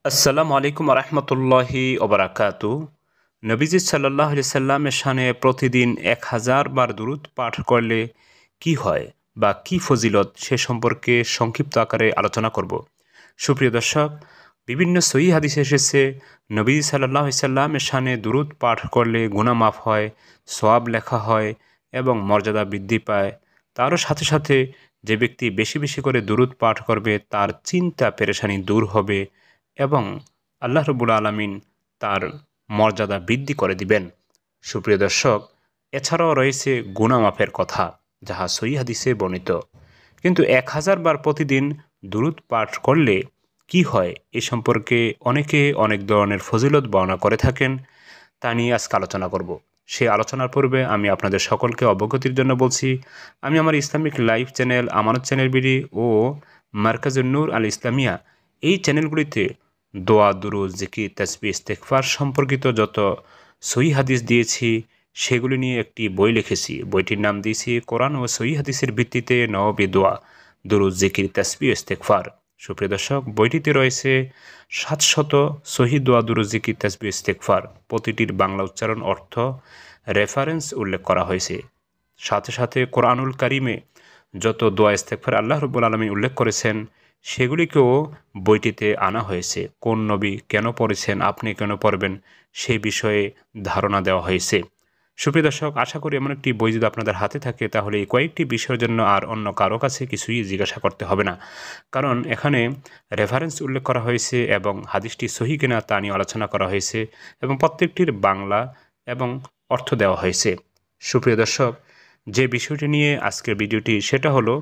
আসসালামু আলাইকুম রহমতুল্লাহি ওবরাকাতু। নবীজি সাল্লাহ সাল্লামের শানে প্রতিদিন 1000 বার দুরূদ পাঠ করলে কি হয় বা কি ফজিলত সে সম্পর্কে সংক্ষিপ্ত আকারে আলোচনা করব। সুপ্রিয় দর্শক, বিভিন্ন সহিহ হাদিসে এসেছে নবীজি সাল্লাহ সাল্লামের শানে দুরূদ পাঠ করলে গুনাহ মাফ হয়, সওয়াব লেখা হয় এবং মর্যাদা বৃদ্ধি পায়। তারও সাথে সাথে যে ব্যক্তি বেশি বেশি করে দুরূদ পাঠ করবে তার চিন্তা পেরেশানি দূর হবে এবং আল্লাহ রব্বুল আলামিন তার মর্যাদা বৃদ্ধি করে দিবেন। সুপ্রিয় দর্শক, এছাড়াও রয়েছে গুনাহ মাফের কথা, যাহা সহিহ হাদিসে বর্ণিত। কিন্তু 1000 বার প্রতিদিন দুরূদ পাঠ করলে কি হয় এ সম্পর্কে অনেকে অনেক ধরনের ফজিলত বর্ণনা করে থাকেন। তা নিয়ে আজকে আলোচনা করব। সেই আলোচনার পূর্বে আমি আপনাদের সকলকে অবগতির জন্য বলছি, আমি আমার ইসলামিক লাইভ চ্যানেল আমানত চ্যানেল বিডি ও মার্কাজুন নূর আল ইসলামিয়া এই চ্যানেলগুলিতে দোয়া, দুরূদ, জিকির, তাসবিহ, ইস্তেগফার সম্পর্কিত যত সহিহ হাদিস দিয়েছি সেগুলি নিয়ে একটি বই লিখেছি। বইটির নাম দিয়েছি কোরআন ও সহিহ হাদিসের ভিত্তিতে নওয়াবী দোয়া, দুরূদ, জিকির, তাসবিহ, ইস্তেগফার। সুপ্রিয় দর্শক, বইটিতে রয়েছে 700 সহিহ দোয়া, দুরূদ, জিকির, তাসবিহ, ইস্তেগফার। প্রতিটির বাংলা উচ্চারণ, অর্থ, রেফারেন্স উল্লেখ করা হয়েছে। সাথে সাথে কোরআনুল কারিমে যত দোয়া, ইস্তেগফার আল্লাহ রাব্বুল আলামিন উল্লেখ করেছেন সেগুলিকেও বইটিতে আনা হয়েছে। কোন নবী কেন পড়েছেন, আপনি কেন পড়বেন সেই বিষয়ে ধারণা দেওয়া হয়েছে। সুপ্রিয় দর্শক, আশা করি এমন একটি বই যদি আপনাদের হাতে থাকে তাহলে এই কয়েকটি বিষয়ের জন্য আর অন্য কারো কাছে কিছুই জিজ্ঞাসা করতে হবে না, কারণ এখানে রেফারেন্স উল্লেখ করা হয়েছে এবং হাদিসটি সহিহ কিনা তা নিয়ে আলোচনা করা হয়েছে এবং প্রত্যেকটির বাংলা এবং অর্থ দেওয়া হয়েছে। সুপ্রিয় দর্শক, যে বিষয়টি নিয়ে আজকের ভিডিওটি সেটা হলো,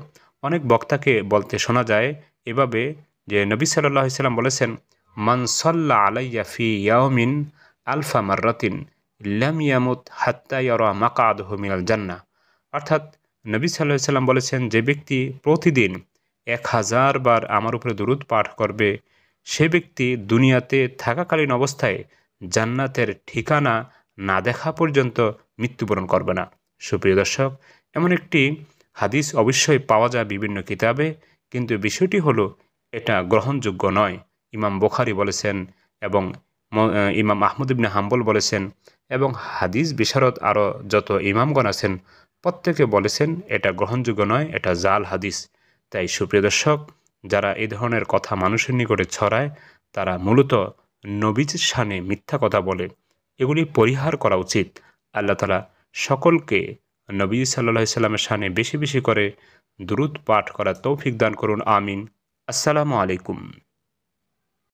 অনেক বক্তাকে বলতে শোনা যায় এভাবে যে নবী সাল্লাল্লাহু আলাইহি সাল্লাম বলেছেন, মান সাল্লা আলাইয়া ফি ইয়াউমিন আলফা মাররাতিন লাম ইয়ামুত হাত্তা ইয়ারা মাকআদহু মিনাল জান্নাহ। অর্থাৎ নবী সাল্লাল্লাহু আলাইহি সাল্লাম বলেছেন, যে ব্যক্তি প্রতিদিন 1000 বার আমার উপরে দুরূদ পাঠ করবে সে ব্যক্তি দুনিয়াতে থাকাকালীন অবস্থায় জান্নাতের ঠিকানা না দেখা পর্যন্ত মৃত্যুবরণ করবে না। সুপ্রিয় দর্শক, এমন একটি হাদিস অবশ্যই পাওয়া যায় বিভিন্ন কিতাবে, কিন্তু বিষয়টি হলো এটা গ্রহণযোগ্য নয়। ইমাম বুখারী বলেছেন এবং ইমাম আহমদ ইবনে হাম্বল বলেছেন এবং হাদিস বিশারদ আরও যত ইমামগণ আছেন প্রত্যেকে বলেছেন এটা গ্রহণযোগ্য নয়, এটা জাল হাদিস। তাই সুপ্রিয় দর্শক, যারা এই ধরনের কথা মানুষের নিকটে ছড়ায় তারা মূলত নবীজির শানে মিথ্যা কথা বলে। এগুলি পরিহার করা উচিত। আল্লাহ তাআলা সকলকে নবী সাল্লাল্লাহু আলাইহি সাল্লামের শানে বেশি বেশি করে দুরূদ পাঠ করার তৌফিক দান করুন। আমিন। আসসালামু আলাইকুম।